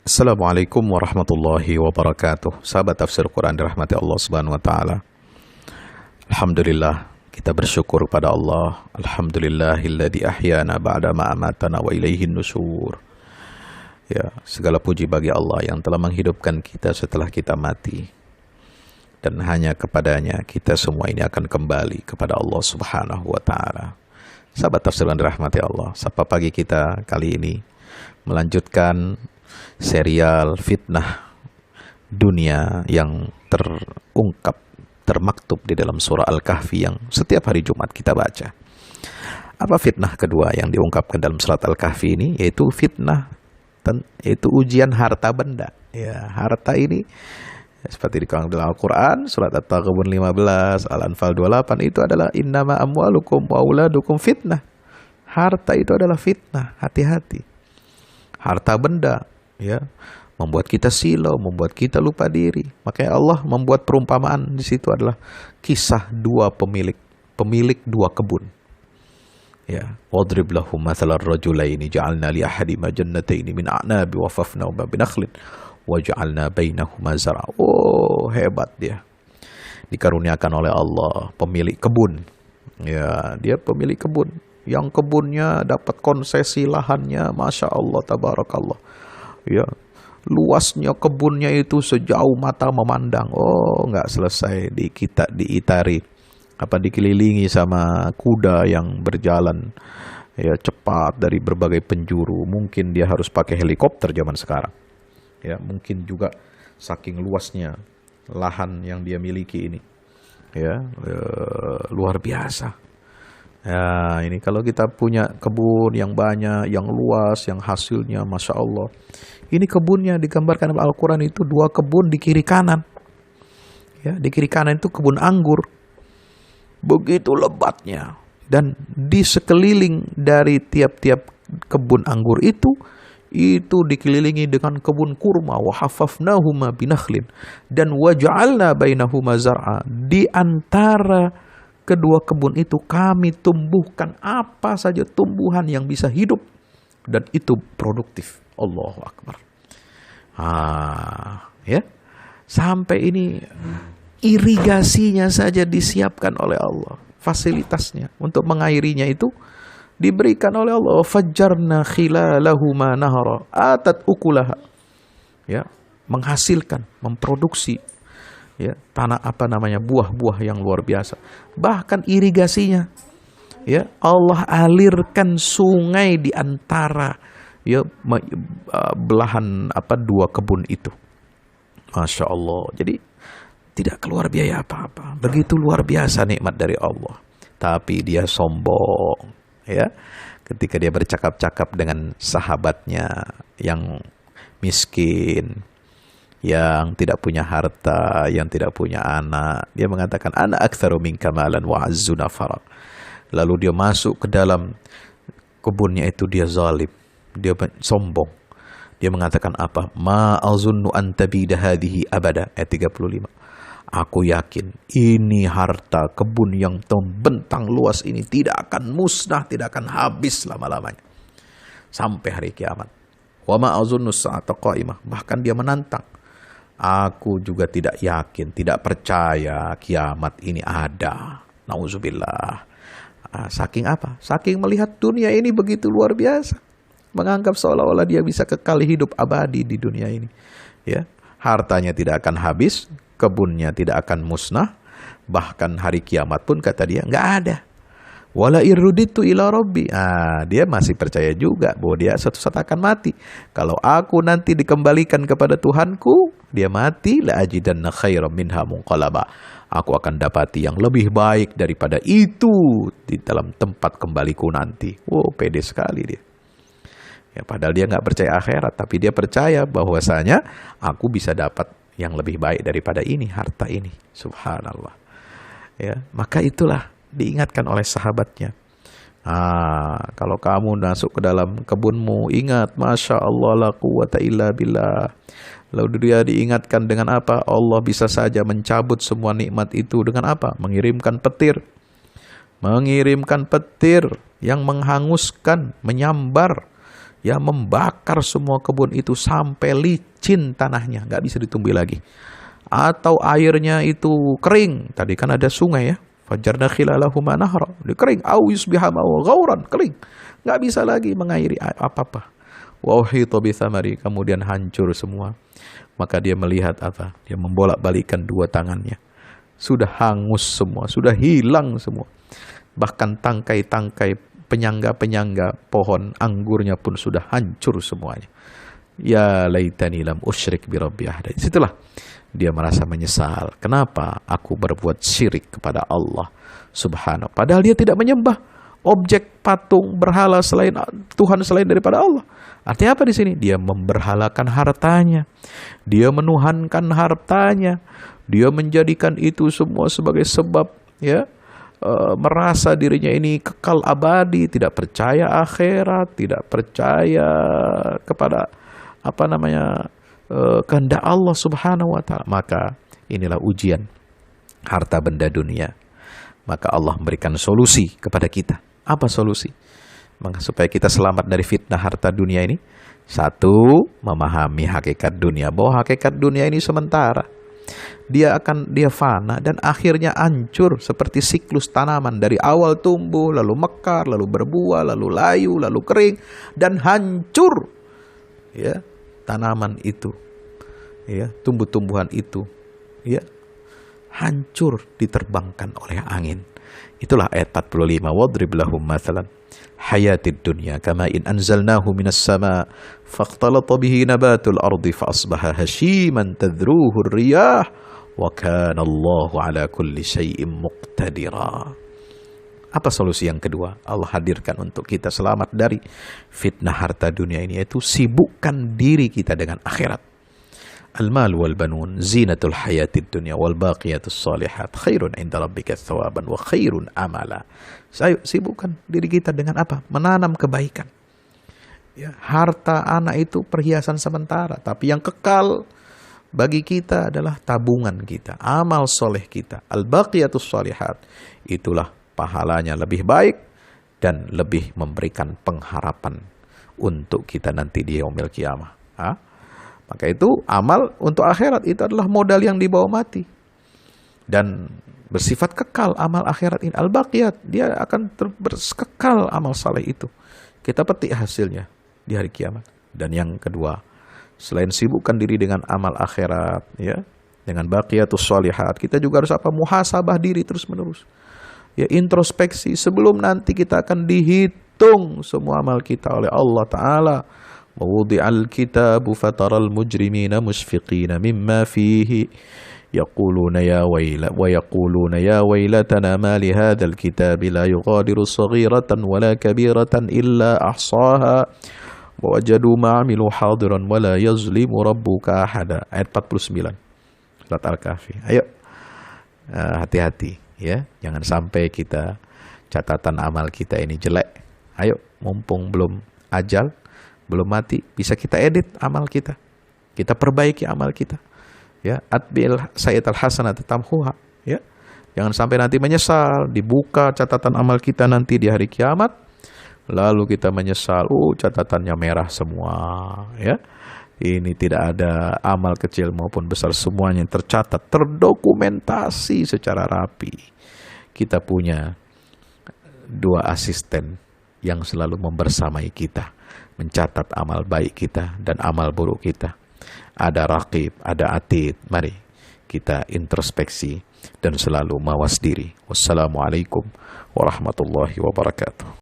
Assalamualaikum warahmatullahi wabarakatuh. Sahabat tafsir Quran dirahmati Allah Subhanahu wa taala. Alhamdulillah, kita bersyukur pada Allah. Alhamdulillahilladzi ahyana ba'da ma amatana wa ilaihin nusyur. Ya, segala puji bagi Allah yang telah menghidupkan kita setelah kita mati. Dan hanya kepadanya kita semua ini akan kembali kepada Allah Subhanahu wa taala. Sahabat tafsir yang dirahmati Allah, sapa pagi kita kali ini melanjutkan serial fitnah dunia yang terungkap, termaktub di dalam surah Al-Kahfi yang setiap hari Jumat kita baca. Apa fitnah kedua yang diungkapkan dalam surat Al-Kahfi ini? Yaitu fitnah, yaitu ujian harta benda. Ya, harta ini seperti dikatakan dalam Al-Quran, surat At-Taghabun 15, Al-Anfal 28, itu adalah innama amwalukum wa auladukum fitnah. Harta itu adalah fitnah, hati-hati. Harta benda, ya, membuat kita silau, membuat kita lupa diri. Makanya Allah membuat perumpamaan di situ adalah kisah dua pemilik dua kebun. Ya, wadrib lahum mathalar rajulaini ja'alna li ahadima jannataini min a'nabi wa fafnahuma binakhlin wa ja'alna bainahuma zar'a. Oh, hebat dia. Dikaruniakan oleh Allah pemilik kebun. Ya, dia pemilik kebun. Yang kebunnya dapat konsesi lahannya, Masya Allah, Tabarakallah. Ya, luasnya kebunnya itu sejauh mata memandang. Oh, nggak selesai diitari, dikelilingi sama kuda yang berjalan ya cepat dari berbagai penjuru. Mungkin dia harus pakai helikopter zaman sekarang. Ya, mungkin juga saking luasnya lahan yang dia miliki ini. Ya, luar biasa. Ya, ini kalau kita punya kebun yang banyak, yang luas, yang hasilnya Masya Allah. Ini kebunnya digambarkan dalam Al-Quran itu dua kebun di kiri kanan. Ya, di kiri kanan itu kebun anggur. Begitu lebatnya. Dan di sekeliling dari tiap-tiap kebun anggur itu dikelilingi dengan kebun kurma. Wa hafafnahuma binakhlin. Dan waja'alna bainahuma zar'a. Di antara kedua kebun itu kami tumbuhkan apa saja tumbuhan yang bisa hidup dan itu produktif. Allahu Akbar. Ya. Sampai ini irigasinya saja disiapkan oleh Allah. Fasilitasnya untuk mengairinya itu diberikan oleh Allah. Fajjarna khilalahuma nahara atat ukulaha. Ya, menghasilkan, memproduksi ya, buah-buah yang luar biasa. Bahkan irigasinya, ya, Allah alirkan sungai di antara ya belahan dua kebun itu. Masya Allah. Jadi tidak keluar biaya apa-apa. Begitu luar biasa nikmat dari Allah. Tapi dia sombong, ya, ketika dia bercakap-cakap dengan sahabatnya yang miskin, yang tidak punya harta, yang tidak punya anak. Dia mengatakan, ana aktsaru minka malan wa azzu nafara. Lalu dia masuk ke dalam kebunnya itu, dia zalim, dia sombong. Dia mengatakan apa? Ma azunnu an tabida hadhihi abada. Ayat 35. Aku yakin ini harta kebun yang membentang luas ini tidak akan musnah, tidak akan habis lama-lamanya. Sampai hari kiamat. Wa ma azunnu sa'ata qa'imah. Bahkan dia menantang. Aku juga tidak yakin, tidak percaya kiamat ini ada. Nauzubillah. Saking apa? Saking melihat dunia ini begitu luar biasa. Menganggap seolah-olah dia bisa kekal hidup abadi di dunia ini. Ya, hartanya tidak akan habis, kebunnya tidak akan musnah. Bahkan hari kiamat pun kata dia nggak ada. Wala irruditu ila rabbi. Dia masih percaya juga bahwa dia suatu saat akan mati. Kalau aku nanti dikembalikan kepada Tuhanku, dia mati, la ajidanna khairam minha munqalaba. Aku akan dapati yang lebih baik daripada itu di dalam tempat kembaliku nanti. Wow, pede sekali dia. Ya, padahal dia nggak percaya akhirat, tapi dia percaya bahwasanya aku bisa dapat yang lebih baik daripada ini, harta ini. Subhanallah. Ya, maka itulah diingatkan oleh sahabatnya. Kalau kamu masuk ke dalam kebunmu, ingat, Masya Allah, la quwata illa billah. Lalu dia diingatkan dengan apa? Allah bisa saja mencabut semua nikmat itu dengan apa? Mengirimkan petir. Mengirimkan petir yang menghanguskan, menyambar ya membakar semua kebun itu sampai licin tanahnya, nggak bisa ditumbuhi lagi. Atau airnya itu kering, tadi kan ada sungai ya, fajarna khilalahuma nahra, dia kering, au yusbiha ma'u ghauran, kering, nggak bisa lagi mengairi apa-apa. Wa uhita bi thamari, kemudian hancur semua. Maka dia melihat apa? Dia membolak-balikan dua tangannya. Sudah hangus semua, sudah hilang semua. Bahkan tangkai-tangkai penyangga-penyangga pohon anggurnya pun sudah hancur semuanya. Ya laitani lam usyrik bi rabbi ahad. Disitulah dia merasa menyesal. Kenapa aku berbuat syirik kepada Allah Subhanahu. Padahal dia tidak menyembah objek, patung, berhala selain Tuhan selain daripada Allah. Artinya apa di sini? Dia memberhalakan hartanya. Dia menuhankan hartanya. Dia menjadikan itu semua sebagai sebab ya, merasa dirinya ini kekal abadi, tidak percaya akhirat, tidak percaya kepada kehendak Allah Subhanahu wa taala. Maka inilah ujian harta benda dunia. Maka Allah memberikan solusi kepada kita. Apa solusi? Maka supaya kita selamat dari fitnah harta dunia ini, satu, memahami hakikat dunia, bahwa hakikat dunia ini sementara. Dia fana dan akhirnya hancur seperti siklus tanaman, dari awal tumbuh, lalu mekar, lalu berbuah, lalu layu, lalu kering dan hancur. Ya, tanaman itu, ya, tumbuh-tumbuhan itu, ya, hancur diterbangkan oleh angin. Itulah ayat 45. Wadrib lahum mathalan hayatid dunya kama in anzalnahu minas sama faqtalata bihi nabatul ardi fa asbaha hashiman tadruhu ar-riyah wa kana Allahu ala kulli syai'in muqtadira. Apa solusi yang kedua? Allah hadirkan untuk kita selamat dari fitnah harta dunia ini, yaitu sibukkan diri kita dengan akhirat. Al-mal wal banun zinatul hayatid dunya wal baqiyatus salihat khairun inda rabbika thawaban wa khairun amala. Sibukkan diri kita dengan apa? Menanam kebaikan. Ya, harta anak itu perhiasan sementara, tapi yang kekal bagi kita adalah tabungan kita, amal soleh kita. Al-baqiyatus salihat, itulah pahalanya lebih baik dan lebih memberikan pengharapan untuk kita nanti di yaumil qiyamah. Maka itu amal untuk akhirat itu adalah modal yang dibawa mati dan bersifat kekal. Amal akhirat ini al-baqiyat, dia akan kekal amal saleh itu. Kita petik hasilnya di hari kiamat. Dan yang kedua, selain sibukkan diri dengan amal akhirat, ya, dengan baqiyatus shalihat, kita juga harus muhasabah diri terus menerus. Ya, introspeksi sebelum nanti kita akan dihitung semua amal kita oleh Allah Ta'ala. Mawudi'al kitabu fataral mujrimina musfiqina mimma fihi yaquluna ya waylatana ma li hadzal kitabi la yughadiru saghiratan wala kabiratan illa ahsaha wa wajadu ma 'amilu hadiran wala yazlimu rabbuka ahada. Ayat 49 surat Al-Kahfi. Ayo, hati-hati ya, jangan sampai kita catatan amal kita ini jelek. Ayo, mumpung belum ajal, belum mati, bisa kita edit amal kita, kita perbaiki amal kita. Ya, atbil sayyi'atal hasanata tamhuha. Ya, jangan sampai nanti menyesal, dibuka catatan amal kita nanti di hari kiamat, lalu kita menyesal, catatannya merah semua. Ya, ini tidak ada amal kecil maupun besar, semuanya tercatat, terdokumentasi secara rapi. Kita punya 2 asisten yang selalu membersamai kita, mencatat amal baik kita dan amal buruk kita. Ada raqib, ada atid. Mari kita introspeksi dan selalu mawas diri. Wassalamualaikum warahmatullahi wabarakatuh.